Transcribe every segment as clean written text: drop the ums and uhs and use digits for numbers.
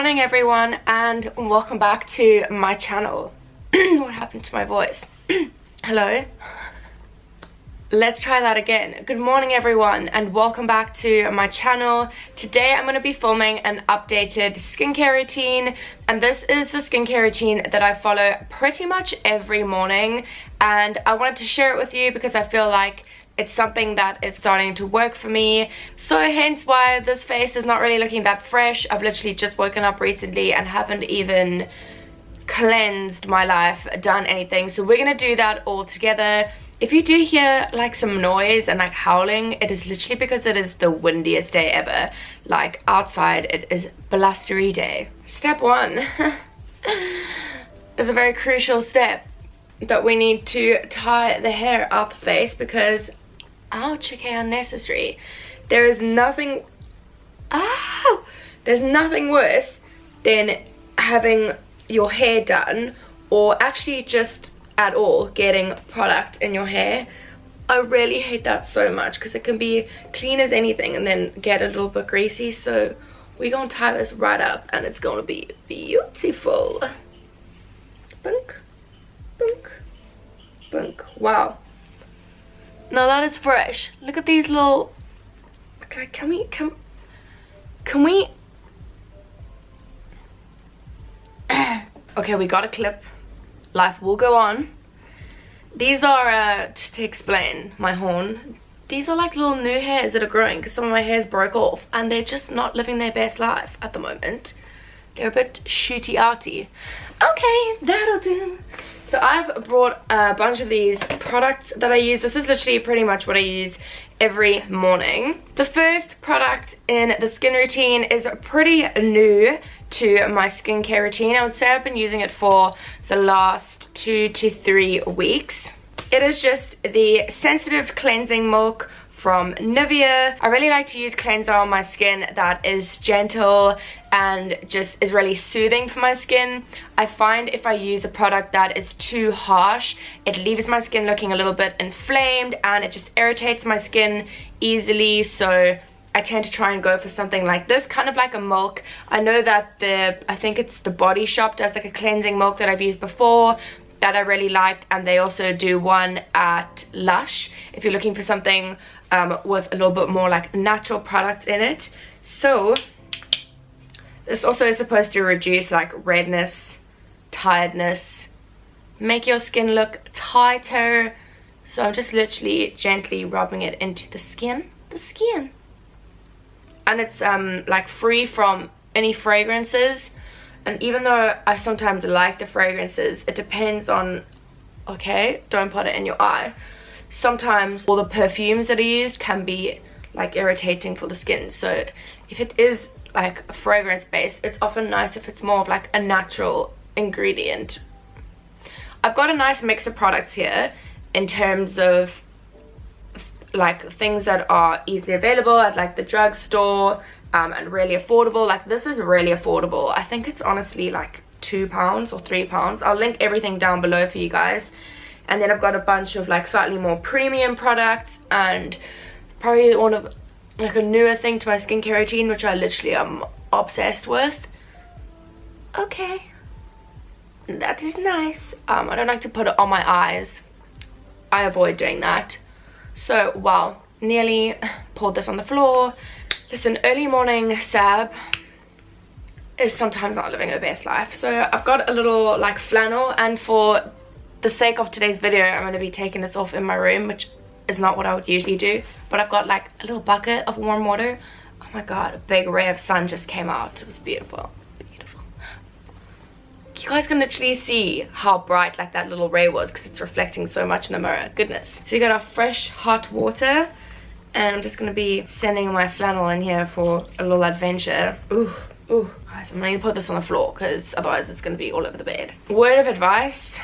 morning everyone, and welcome back to my channel. What happened to my voice? Hello? Let's try that again. Good morning everyone, and welcome back to my channel. Today I'm going to be filming an updated skincare routine, and this is the skincare routine that I follow pretty much every morning, and I wanted to share it with you because I feel like it's something that is starting to work for me. So hence why this face is not really looking that fresh. I've literally just woken up recently and haven't even cleansed my life, done anything. So we're gonna do that all together. If you do hear like some noise and like howling, it is literally because it is the windiest day ever. Like outside it is blustery day. Step one is a very crucial step, that we need to tie the hair out the face because, ouch, okay, unnecessary. There is nothing, there's nothing worse than having your hair done, or actually just at all getting product in your hair. I really hate that so much because it can be clean as anything and then get a little bit greasy. So we're gonna tie this right up and it's gonna be beautiful. Bunk, bunk, bunk. Wow, now that is fresh. Look at these little, okay, can we okay, we got a clip. Life will go on. These are just to explain my horn, these are like little new hairs that are growing because some of my hairs broke off and they're just not living their best life at the moment. They're a bit shooty outy. Okay, that'll do. So I've brought a bunch of these products that I use. This is literally pretty much what I use every morning. The first product in the skin routine is pretty new to my skincare routine. I would say I've been using it for the last 2 to 3 weeks. It is just the Sensitive Cleansing Milk from Nivea. I really like to use cleanser on my skin that is gentle and just is really soothing for my skin. I find if I use a product that is too harsh, it leaves my skin looking a little bit inflamed and it just irritates my skin easily. So I tend to try and go for something like this, kind of like a milk. I know that I think it's the Body Shop does like a cleansing milk that I've used before that I really liked, and they also do one at Lush if you're looking for something with a little bit more like natural products in it. So this also is supposed to reduce like redness, tiredness, make your skin look tighter. So I'm just literally gently rubbing it into the skin. And it's like free from any fragrances. And even though I sometimes like the fragrances, it depends on, okay, don't put it in your eye. Sometimes all the perfumes that are used can be like irritating for the skin. So if it is like a fragrance based, it's often nice if it's more of like a natural ingredient. I've got a nice mix of products here in terms of like things that are easily available at like the drugstore and really affordable. Like this is really affordable. I think it's honestly like £2 or £3. I'll link everything down below for you guys. And then I've got a bunch of like slightly more premium products, and probably one of like a newer thing to my skincare routine, which I literally am obsessed with. Okay, that is nice. I don't like to put it on my eyes. I avoid doing that. So wow, nearly poured this on the floor. Listen, early morning Sab is sometimes not living her best life. So I've got a little like flannel, and for the sake of today's video I'm going to be taking this off in my room, which is not what I would usually do. But I've got like a little bucket of warm water. Oh my god, a big ray of sun just came out. It was beautiful. Beautiful. You guys can literally see how bright like that little ray was because it's reflecting so much in the mirror. Goodness. So we got our fresh hot water, and I'm just going to be sending my flannel in here for a little adventure. Ooh, ooh. Guys, I'm going to put this on the floor because otherwise it's going to be all over the bed. Word of advice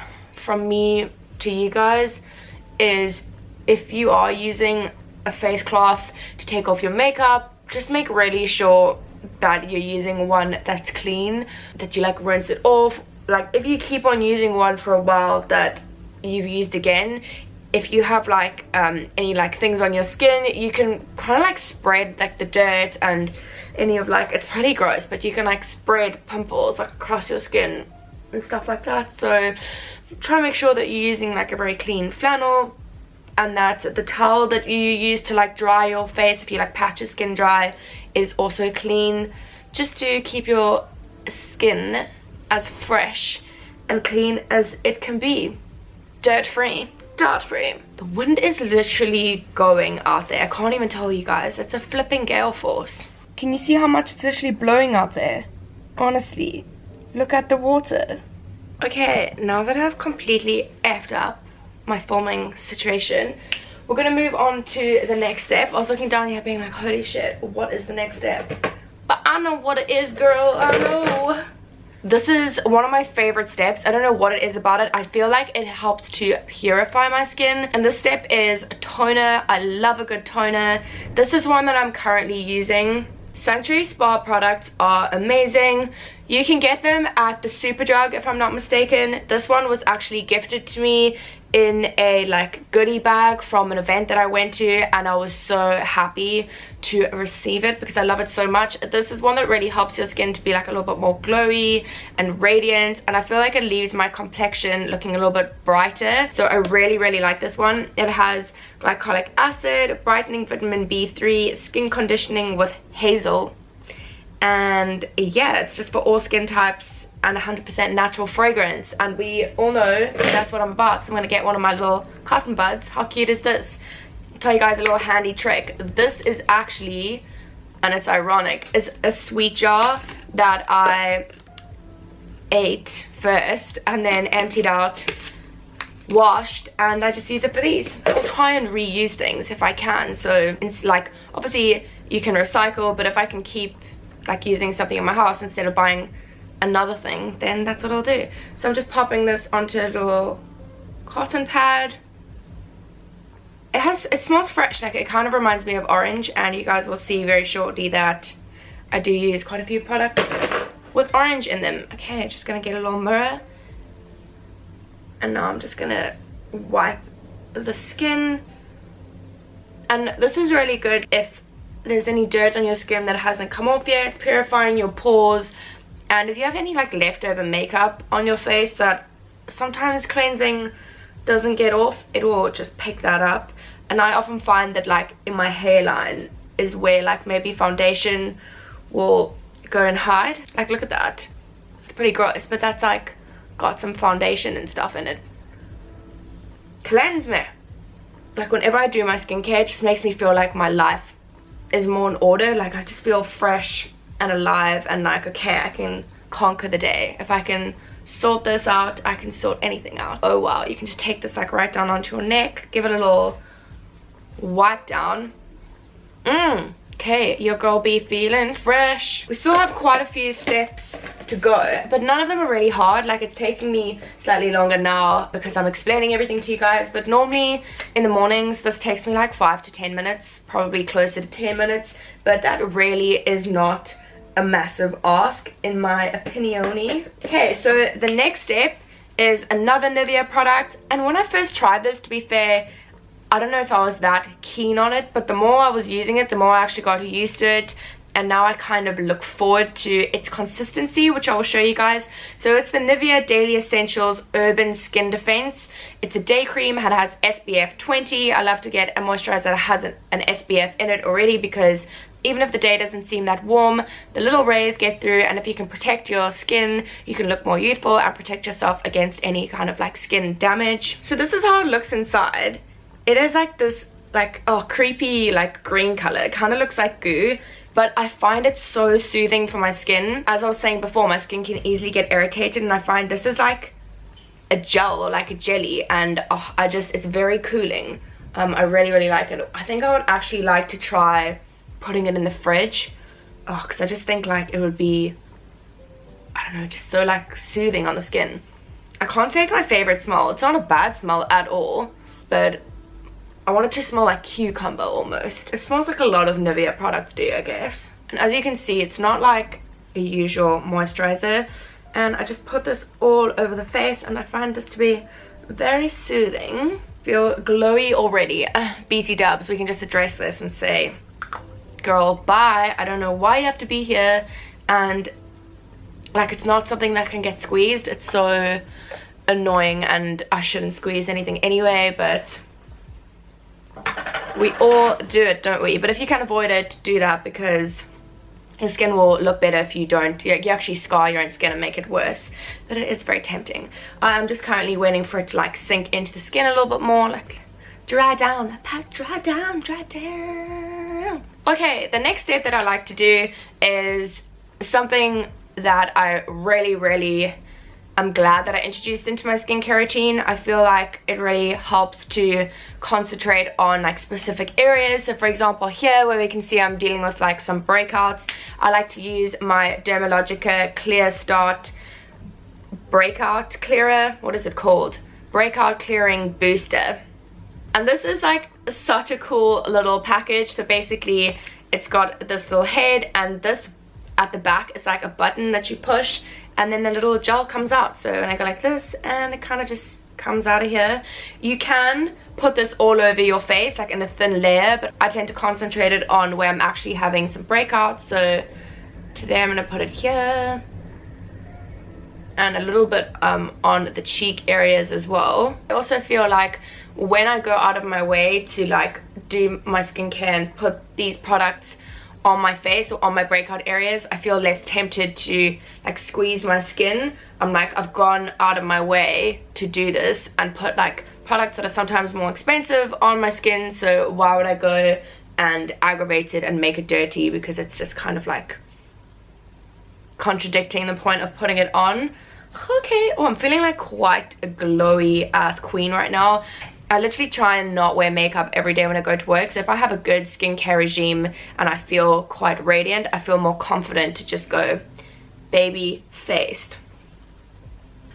from me to you guys is, if you are using a face cloth to take off your makeup, just make really sure that you're using one that's clean, that you like rinse it off. Like if you keep on using one for a while that you've used again, if you have like any like things on your skin, you can kind of like spread like the dirt and any of like, it's pretty gross, but you can like spread pimples like across your skin and stuff like that. So try and make sure that you're using like a very clean flannel, and that the towel that you use to like dry your face if you like pat your skin dry is also clean, just to keep your skin as fresh and clean as it can be. Dirt free. The wind is literally going out there. I can't even tell you guys. It's a flipping gale force. Can you see how much it's literally blowing out there? Honestly, look at the water. Okay, now that I've completely effed up my filming situation, we're gonna move on to the next step. I was looking down here being like, holy shit, what is the next step? But I know what it is, girl. I know. This is one of my favorite steps. I don't know what it is about it. I feel like it helps to purify my skin. And this step is a toner. I love a good toner. This is one that I'm currently using. Sanctuary Spa products are amazing. You can get them at the Superdrug if I'm not mistaken. This one was actually gifted to me in a like goodie bag from an event that I went to, and I was so happy to receive it because I love it so much. This is one that really helps your skin to be like a little bit more glowy and radiant, and I feel like it leaves my complexion looking a little bit brighter. So I really like this one. It has glycolic acid, brightening vitamin B3, skin conditioning with hazel, and yeah, it's just for all skin types and 100% natural fragrance, and we all know that's what I'm about. So I'm gonna get one of my little cotton buds. How cute is this? I'll tell you guys a little handy trick. This is actually, and it's ironic, it's a sweet jar that I ate first and then emptied out, washed, and I just use it for these. I'll try and reuse things if I can. So it's like, obviously you can recycle, but if I can keep like using something in my house instead of buying another thing, then that's what I'll do. So I'm just popping this onto a little cotton pad. It smells fresh, like it kind of reminds me of orange, and you guys will see very shortly that I do use quite a few products with orange in them. Okay, just gonna get a little mirror, and now I'm just gonna wipe the skin. And this is really good if there's any dirt on your skin that hasn't come off yet, purifying your pores. And if you have any like leftover makeup on your face that sometimes cleansing doesn't get off, it will just pick that up. And I often find that like in my hairline is where like maybe foundation will go and hide. Like look at that. It's pretty gross, but that's like got some foundation and stuff in it. Cleanse me. Like whenever I do my skincare, it just makes me feel like my life is more in order. Like I just feel fresh and alive, and like, okay, I can conquer the day. If I can sort this out, I can sort anything out. Oh wow, you can just take this like right down onto your neck, give it a little wipe down. Okay, your girl be feeling fresh. We still have quite a few steps to go, but none of them are really hard. Like it's taking me slightly longer now because I'm explaining everything to you guys, but normally in the mornings this takes me like 5 to 10 minutes, probably closer to 10 minutes, but that really is not a massive ask in my opinion. Okay, so the next step is another Nivea product, and when I first tried this, to be fair, I don't know if I was that keen on it, but the more I was using it, the more I actually got used to it, and now I kind of look forward to its consistency, which I will show you guys. So it's the Nivea Daily Essentials Urban Skin Defense. It's a day cream and it has SPF 20. I love to get a moisturizer that has an SPF in it already, because even if the day doesn't seem that warm, the little rays get through, and if you can protect your skin, you can look more youthful and protect yourself against any kind of like skin damage. So this is how it looks inside. It is like this like, oh, creepy like green color. It kind of looks like goo, but I find it so soothing for my skin. As I was saying before, my skin can easily get irritated, and I find this is like a gel or like a jelly, and oh, it's very cooling. I really like it. I think I would actually like to try putting it in the fridge, because I just think like it would be, I don't know, just so like soothing on the skin. I can't say it's my favorite smell. It's not a bad smell at all, but I want it to smell like cucumber almost. It smells like a lot of Nivea products do, I guess. And as you can see, it's not like a usual moisturizer, and I just put this all over the face, and I find this to be very soothing. Feel glowy already. BT dubs, we can just address this and say girl, bye. I don't know why you have to be here. And like, it's not something that can get squeezed. It's so annoying, and I shouldn't squeeze anything anyway, but we all do it, don't we? But if you can avoid it, do that, because your skin will look better if you don't. You actually scar your own skin and make it worse. But it is very tempting. I'm just currently waiting for it to like sink into the skin a little bit more, like dry down, dry down. Okay, the next step that I like to do is something that I really I'm glad that I introduced into my skincare routine. I feel like it really helps to concentrate on like specific areas. So for example, here where we can see I'm dealing with like some breakouts, I like to use my Dermalogica Clear Start Breakout Clearer. What is it called? Breakout Clearing Booster. And this is like such a cool little package. So basically it's got this little head, and this at the back is like a button that you push, and then the little gel comes out. So when I go like this, and it kind of just comes out of here. You can put this all over your face, like in a thin layer, but I tend to concentrate it on where I'm actually having some breakouts. So today I'm going to put it here, and a little bit on the cheek areas as well. I also feel like when I go out of my way to like do my skincare and put these products on my face or on my breakout areas, I feel less tempted to like squeeze my skin. I'm like, I've gone out of my way to do this and put like products that are sometimes more expensive on my skin, so why would I go and aggravate it and make it dirty, because it's just kind of like contradicting the point of putting it on. Okay, oh, I'm feeling like quite a glowy ass queen right now. I literally try and not wear makeup every day when I go to work. So if I have a good skincare regime and I feel quite radiant, I feel more confident to just go baby faced.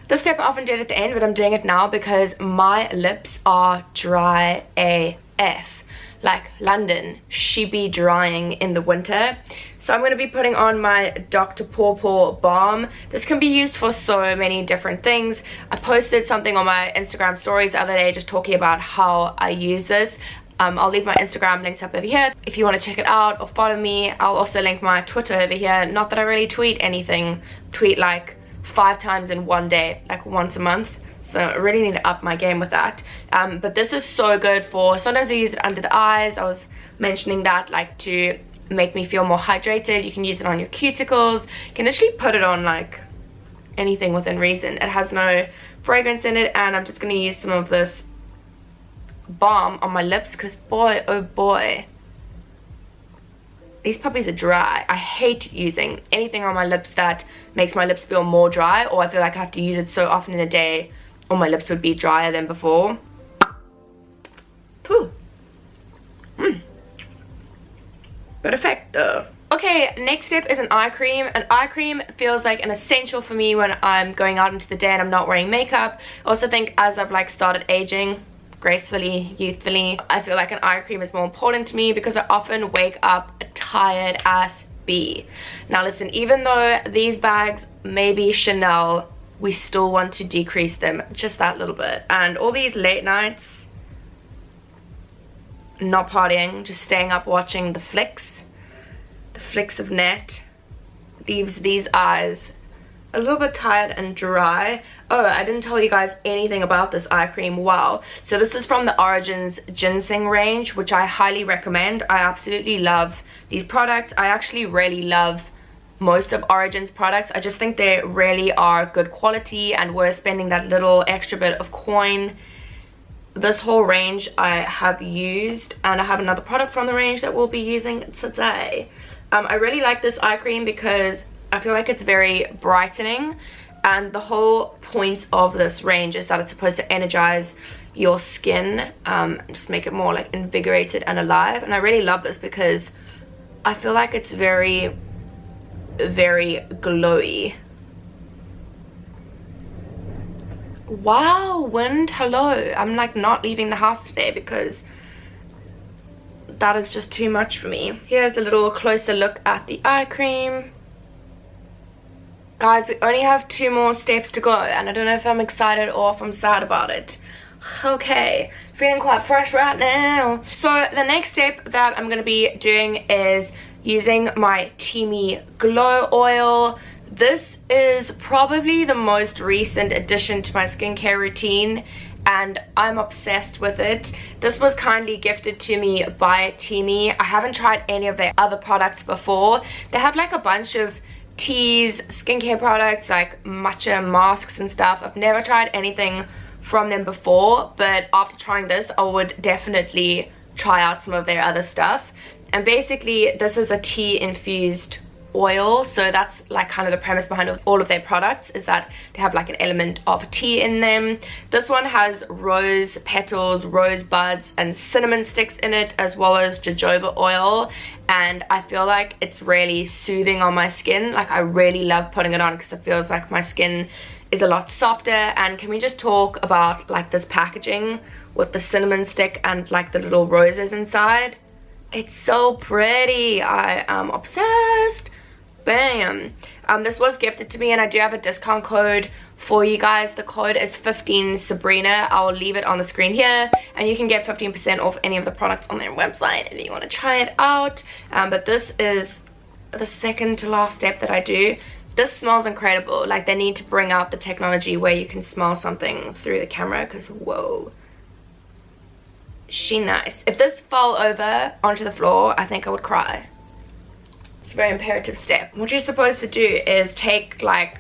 This step I often did at the end, but I'm doing it now because my lips are dry AF. Like London, she be drying in the winter. So I'm going to be putting on my Dr. Pawpaw Balm. This can be used for so many different things. I posted something on my Instagram stories the other day just talking about how I use this. I'll leave my Instagram links up over here if you want to check it out or follow me. I'll also link my Twitter over here. Not that I really tweet anything. Tweet like 5 times in one day, like once a month. So I really need to up my game with that. But this is so good for, sometimes I use it under the eyes. I was mentioning that, like to make me feel more hydrated. You can use it on your cuticles. You can literally put it on like anything within reason. It has no fragrance in it, and I'm just going to use some of this balm on my lips because boy, oh boy, these puppies are dry. I hate using anything on my lips that makes my lips feel more dry, or I feel like I have to use it so often in a day or my lips would be drier than before. Phew. Perfecto. Okay, next step is an eye cream. An eye cream feels like an essential for me when I'm going out into the day and I'm not wearing makeup. I also think as I've like started aging gracefully, youthfully, I feel like an eye cream is more important to me because I often wake up a tired ass bee. Now listen, even though these bags may be Chanel, we still want to decrease them just that little bit. And all these late nights, not partying, just staying up watching the flicks of net, leaves these eyes a little bit tired and dry. Oh, I didn't tell you guys anything about this eye cream. Wow. So this is from the Origins Ginseng range, which I highly recommend. I absolutely love these products. I actually really love most of Origins products. I just think they really are good quality and worth spending that little extra bit of coin. This whole range I have used, and I have another product from the range that we'll be using today. I really like this eye cream because I feel like it's very brightening, and the whole point of this range is that it's supposed to energize your skin, just make it more like invigorated and alive. And I really love this because I feel like it's very glowy. Wow, wind, hello. I'm like not leaving the house today because that is just too much for me. Here's a little closer look at the eye cream. Guys, we only have 2 more steps to go, and I don't know if I'm excited or if I'm sad about it. Okay, feeling quite fresh right now. So the next step that I'm going to be doing is using my Teamy Glow Oil. This is probably the most recent addition to my skincare routine, and I'm obsessed with it. This was kindly gifted to me by Teamy. I haven't tried any of their other products before. They have like a bunch of teas, skincare products, like matcha masks and stuff. I've never tried anything from them before, but after trying this, I would definitely try out some of their other stuff. And basically, this is a tea infused oil, so that's like kind of the premise behind all of their products, is that they have like an element of tea in them. This one has rose petals, rose buds, and cinnamon sticks in it, as well as jojoba oil, and I feel like it's really soothing on my skin. Like, I really love putting it on because it feels like my skin is a lot softer. And can we just talk about like this packaging with the cinnamon stick and like the little roses inside? It's so pretty. I am obsessed. Bam. This was gifted to me, and I do have a discount code for you guys. The code is 15 Sabrina. I'll leave it on the screen here, and you can get 15% off any of the products on their website if you want to try it out. But this is the second to last step that I do. This smells incredible. Like, they need to bring out the technology where you can smell something through the camera, because whoa, she nice. If this fell over onto the floor, I think I would cry. It's a very imperative step. What you're supposed to do is take, like,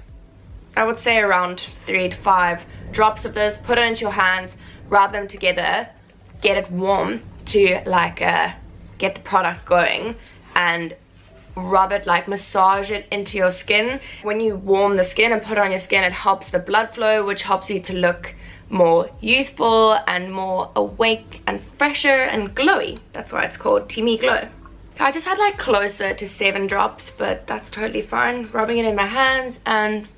I would say around 3 to 5 drops of this, put it into your hands, rub them together, get it warm to like get the product going, and rub it, like massage it into your skin. When you warm the skin and put it on your skin, it helps the blood flow, which helps you to look more youthful and more awake and fresher and glowy. That's why it's called Teamy Glow. I just had like closer to 7 drops, but that's totally fine. Rubbing it in my hands and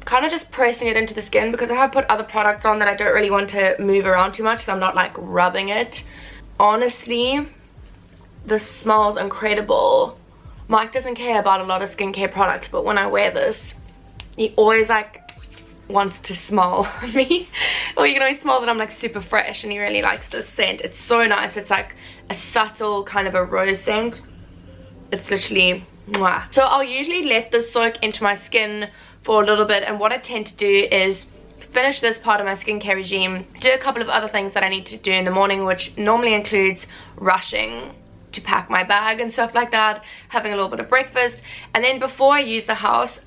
kind of just pressing it into the skin, because I have put other products on that I don't really want to move around too much, so I'm not like rubbing it. Honestly, this smells incredible. Mike doesn't care about a lot of skincare products, but when I wear this, he always like wants to smell me, or you can always smell that I'm like super fresh, and he really likes this scent. It's so nice. It's like a subtle kind of a rose scent. It's literally mwah. So I'll usually let this soak into my skin for a little bit, and what I tend to do is finish this part of my skincare regime, do a couple of other things that I need to do in the morning, which normally includes rushing to pack my bag and stuff like that, having a little bit of breakfast, and then before I leave the house,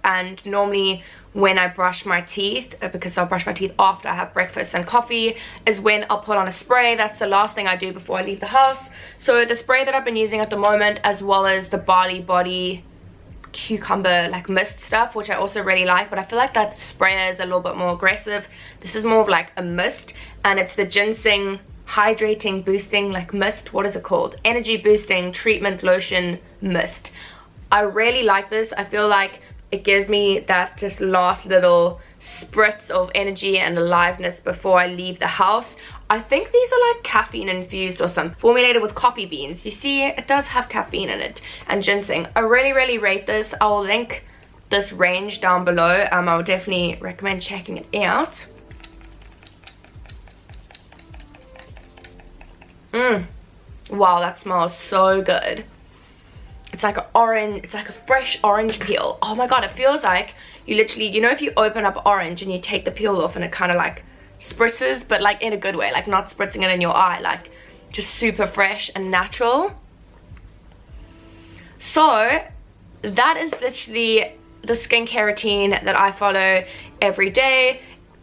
and normally when I brush my teeth, because I'll brush my teeth after I have breakfast and coffee, is when I'll put on a spray. That's the last thing I do before I leave the house. So the spray that I've been using at the moment, as well as the Bali Body cucumber like mist stuff, which I also really like, but I feel like that spray is a little bit more aggressive. This is more of like a mist, and it's the ginseng hydrating boosting like mist. What is it called? Energy boosting treatment lotion mist. I really like this. I feel like it gives me that just last little spritz of energy and aliveness before I leave the house. I think these are like caffeine infused or something, formulated with coffee beans. You see, it does have caffeine in it, and ginseng. I really rate this. I will link this range down below. I would definitely recommend checking it out. Wow, that smells so good. It's like an orange, it's like a fresh orange peel. Oh my god, it feels like you literally, you know, if you open up orange and you take the peel off and it kind of like spritzes, but like in a good way, like not spritzing it in your eye, like just super fresh and natural. So that is literally the skincare routine that I follow every day.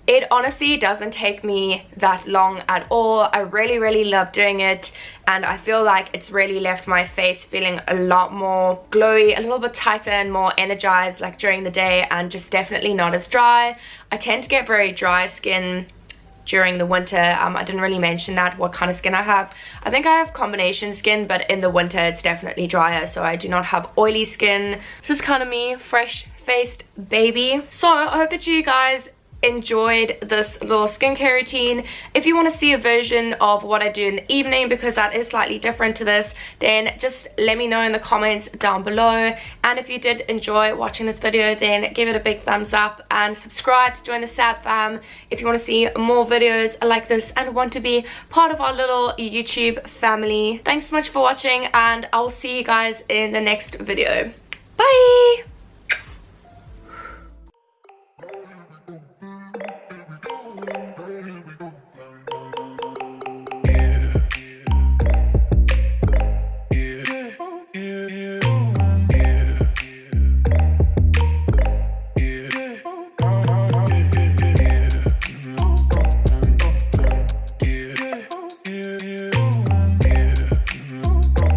It honestly doesn't take me that long at all. I really love doing it, and I feel like it's really left my face feeling a lot more glowy, a little bit tighter and more energized like during the day, and just definitely not as dry. I tend to get very dry skin during the winter. I didn't really mention that, what kind of skin I have. I think I have combination skin, but in the winter it's definitely drier, so I do not have oily skin. This is kind of me, fresh faced baby. So I hope that you guys enjoyed this little skincare routine. If you want to see a version of what I do in the evening, because that is slightly different to this, then just let me know in the comments down below. And if you did enjoy watching this video, then give it a big thumbs up and subscribe to join the Sab fam if you want to see more videos like this and want to be part of our little YouTube family. Thanks so much for watching, and I'll see you guys in the next video. Bye!